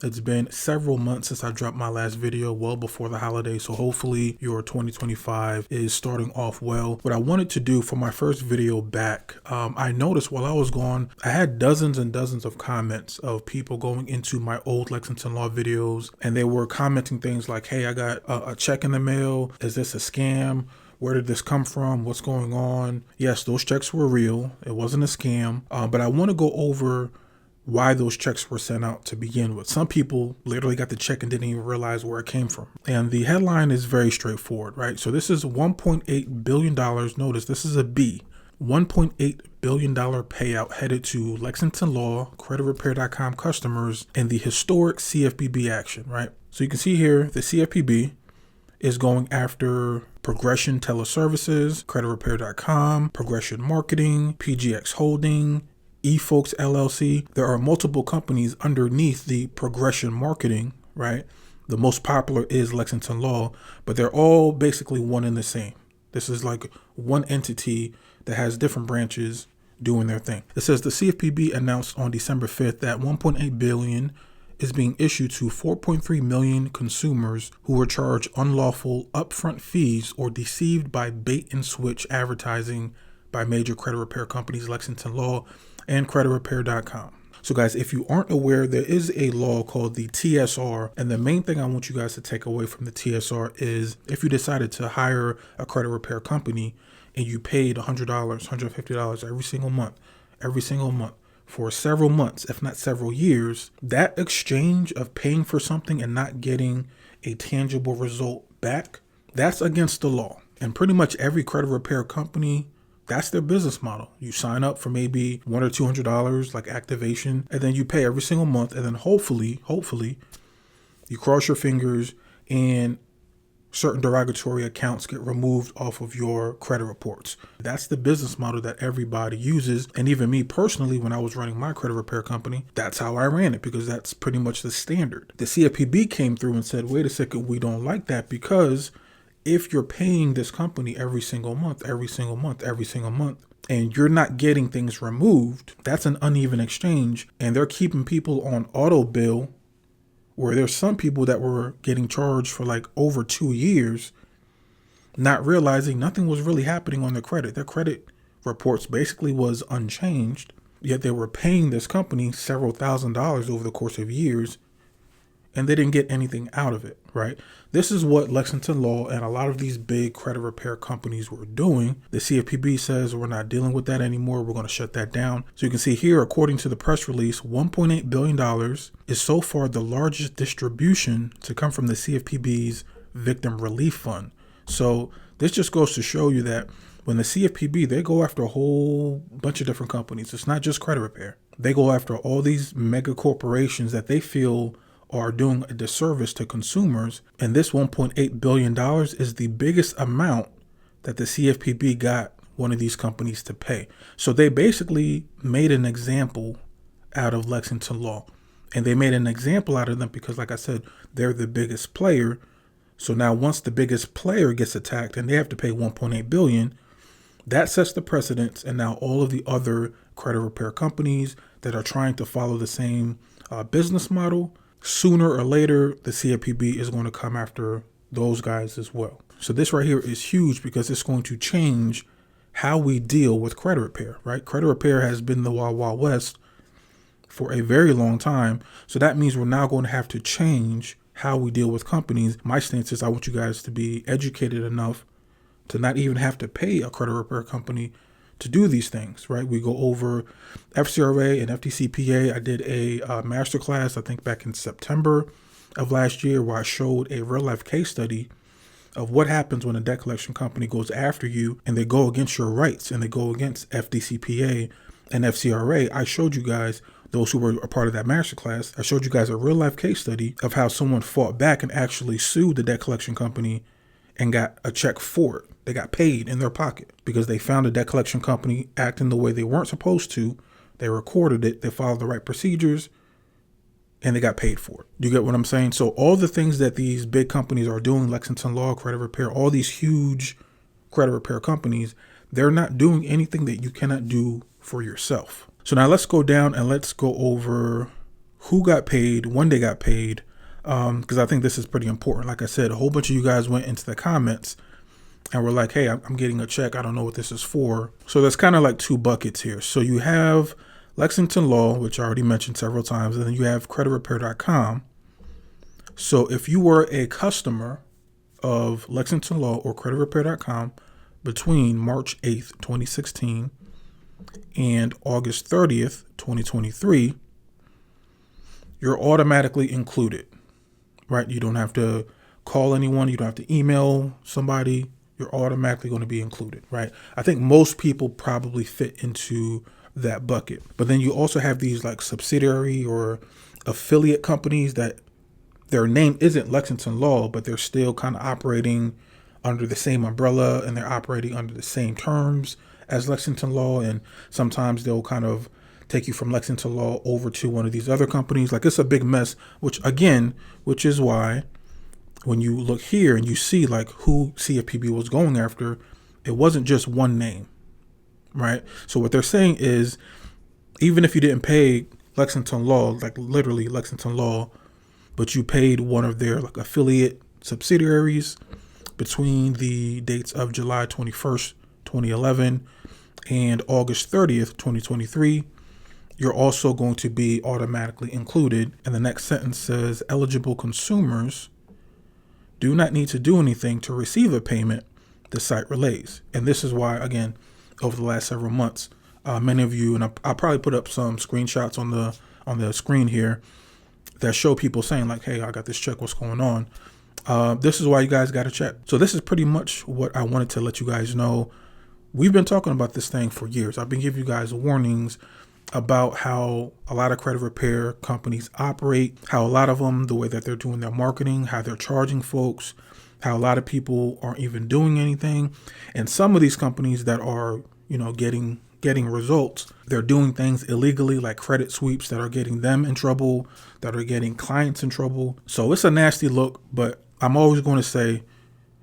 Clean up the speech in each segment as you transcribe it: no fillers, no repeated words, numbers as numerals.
It's been several months since I dropped my last video, well before the holiday, so hopefully your 2025 is starting off well. What I wanted to do for my first video back, I noticed while I was gone, I had dozens and dozens of comments of people going into my old Lexington Law videos, and they were commenting things like, hey, I got a check in the mail. Is this a scam? Where did this come from? What's going on? Yes, those checks were real. It wasn't a scam, but I want to go over why those checks were sent out to begin with. Some people literally got the check and didn't even realize where it came from. And the headline is very straightforward, right? So this is $1.8 billion. Notice this is a B. $1.8 billion payout headed to Lexington Law, creditrepair.com customers in the historic CFPB action, right? So you can see here the CFPB is going after Progression Teleservices, creditrepair.com, Progression Marketing, PGX Holding, eFolks LLC. There are multiple companies underneath the Progression Marketing, right? The most popular is Lexington Law, but they're all basically one and the same. This is like one entity that has different branches doing their thing. It says the CFPB announced on December 5th that $1.8 billion is being issued to 4.3 million consumers who were charged unlawful upfront fees or deceived by bait and switch advertising by major credit repair companies, Lexington Law and creditrepair.com. So guys, if you aren't aware, there is a law called the TSR. And the main thing I want you guys to take away from the TSR is if you decided to hire a credit repair company and you paid $100, $150 every single month for several months, if not several years, that exchange of paying for something and not getting a tangible result back, that's against the law. And pretty much every credit repair company, that's their business model. You sign up for maybe $100 or $200 like activation, and then you pay every single month. And then hopefully you cross your fingers and certain derogatory accounts get removed off of your credit reports. That's the business model that everybody uses. And even me personally, when I was running my credit repair company, that's how I ran it, because that's pretty much the standard. The CFPB came through and said, wait a second, we don't like that, because if you're paying this company every single month, and you're not getting things removed, that's an uneven exchange. And they're keeping people on auto bill, where there's some people that were getting charged for like over 2 years, not realizing nothing was really happening on their credit. Their credit reports basically was unchanged, yet they were paying this company several $1,000s over the course of years, and they didn't get anything out of it, right? This is what Lexington Law and a lot of these big credit repair companies were doing. The CFPB says we're not dealing with that anymore. We're going to shut that down. So you can see here, according to the press release, $1.8 billion is so far the largest distribution to come from the CFPB's Victim Relief Fund. So this just goes to show you that when the CFPB, they go after a whole bunch of different companies. It's not just credit repair. They go after all these mega corporations that they feel are doing a disservice to consumers. And this $1.8 billion is the biggest amount that the CFPB got one of these companies to pay. So they basically made an example out of Lexington Law. And they made an example out of them because, like I said, they're the biggest player. So now once the biggest player gets attacked and they have to pay $1.8 billion, that sets the precedence. And now all of the other credit repair companies that are trying to follow the same business model, sooner or later, the CFPB is going to come after those guys as well. So this right here is huge because it's going to change how we deal with credit repair, right? Credit repair has been the Wild Wild West for a very long time. So that means we're now going to have to change how we deal with companies. My stance is I want you guys to be educated enough to not even have to pay a credit repair company to do these things, right? We go over FCRA and FDCPA. I did a masterclass, I think back in September of last year, where I showed a real life case study of what happens when a debt collection company goes after you and they go against your rights and they go against FDCPA and FCRA. I showed you guys, those who were a part of that masterclass, I showed you guys a real life case study of how someone fought back and actually sued the debt collection company and got a check for it. They got paid in their pocket because they found a debt collection company acting the way they weren't supposed to. They recorded it. They followed the right procedures and they got paid for it. Do you get what I'm saying? So all the things that these big companies are doing, Lexington Law, credit repair, all these huge credit repair companies, they're not doing anything that you cannot do for yourself. So now let's go down and let's go over who got paid, when they got paid, because I think this is pretty important. Like I said, a whole bunch of you guys went into the comments and were like, hey, I'm getting a check. I don't know what this is for. So there's kind of like two buckets here. So you have Lexington Law, which I already mentioned several times, and then you have creditrepair.com. So if you were a customer of Lexington Law or creditrepair.com between March 8th, 2016 and August 30th, 2023, you're automatically included, right? You don't have to call anyone. You don't have to email somebody. You're automatically going to be included, right? I think most people probably fit into that bucket. But then you also have these like subsidiary or affiliate companies that their name isn't Lexington Law, but they're still kind of operating under the same umbrella and they're operating under the same terms as Lexington Law. And sometimes they'll kind of take you from Lexington Law over to one of these other companies. Like, it's a big mess, which is why when you look here and you see like who CFPB was going after, it wasn't just one name, right? So what they're saying is, even if you didn't pay Lexington Law, like literally Lexington Law, but you paid one of their like affiliate subsidiaries between the dates of July 21st, 2011 and August 30th, 2023, you're also going to be automatically included. And the next sentence says, eligible consumers do not need to do anything to receive a payment the site relays. And this is why, again, over the last several months, many of you, and I'll probably put up some screenshots on the screen here that show people saying like, hey, I got this check, what's going on? This is why you guys got to check. So this is pretty much what I wanted to let you guys know. We've been talking about this thing for years. I've been giving you guys warnings about how a lot of credit repair companies operate, how a lot of them, the way that they're doing their marketing, how they're charging folks, how a lot of people aren't even doing anything. And some of these companies that are, getting results, they're doing things illegally, like credit sweeps that are getting them in trouble, that are getting clients in trouble. So it's a nasty look, but I'm always going to say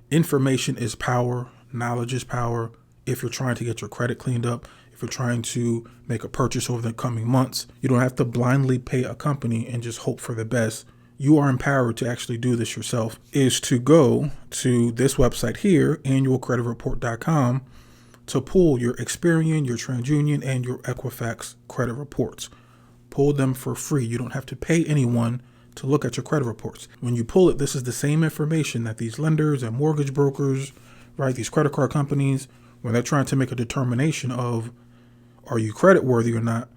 information is power, knowledge is power. If you're trying to get your credit cleaned up, if you're trying to make a purchase over the coming months, you don't have to blindly pay a company and just hope for the best. You are empowered to actually do this yourself, is to go to this website here, annualcreditreport.com, to pull your Experian, your TransUnion, and your Equifax credit reports. Pull them for free. You don't have to pay anyone to look at your credit reports. When you pull it, this is the same information that these lenders and mortgage brokers, right, these credit card companies, when they're trying to make a determination of, are you credit worthy or not,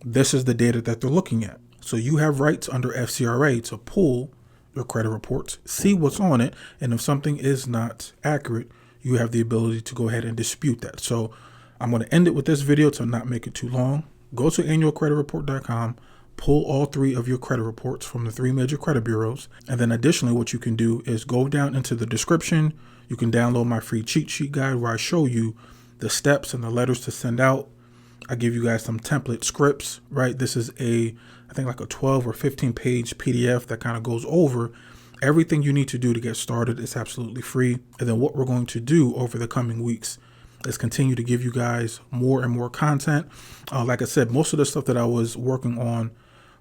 this is the data that they're looking at. So you have rights under FCRA to pull your credit reports, see what's on it, and if something is not accurate, you have the ability to go ahead and dispute that. So I'm going to end it with this video to not make it too long. Go to annualcreditreport.com, pull all three of your credit reports from the three major credit bureaus. And then additionally, what you can do is go down into the description. You can download my free cheat sheet guide where I show you the steps and the letters to send out. I give you guys some template scripts, right? This is I think like a 12 or 15 page PDF that kind of goes over everything you need to do to get started. It's absolutely free. And then what we're going to do over the coming weeks is continue to give you guys more and more content. Like I said, most of the stuff that I was working on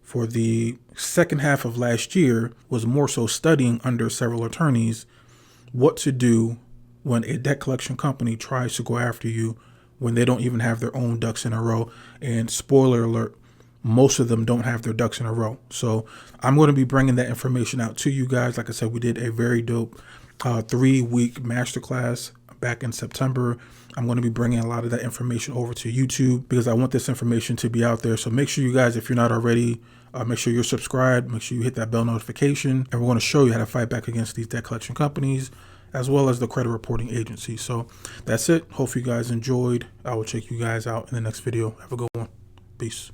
for the second half of last year was more so studying under several attorneys what to do when a debt collection company tries to go after you when they don't even have their own ducks in a row. And spoiler alert, most of them don't have their ducks in a row. So I'm going to be bringing that information out to you guys. Like I said, we did a very dope 3-week masterclass back in September. I'm going to be bringing a lot of that information over to YouTube because I want this information to be out there. So make sure you guys, if you're not already, make sure you're subscribed, make sure you hit that bell notification, and we're going to show you how to fight back against these debt collection companies as well as the credit reporting agency. So that's it. Hope you guys enjoyed. I will check you guys out in the next video. Have a good one. Peace.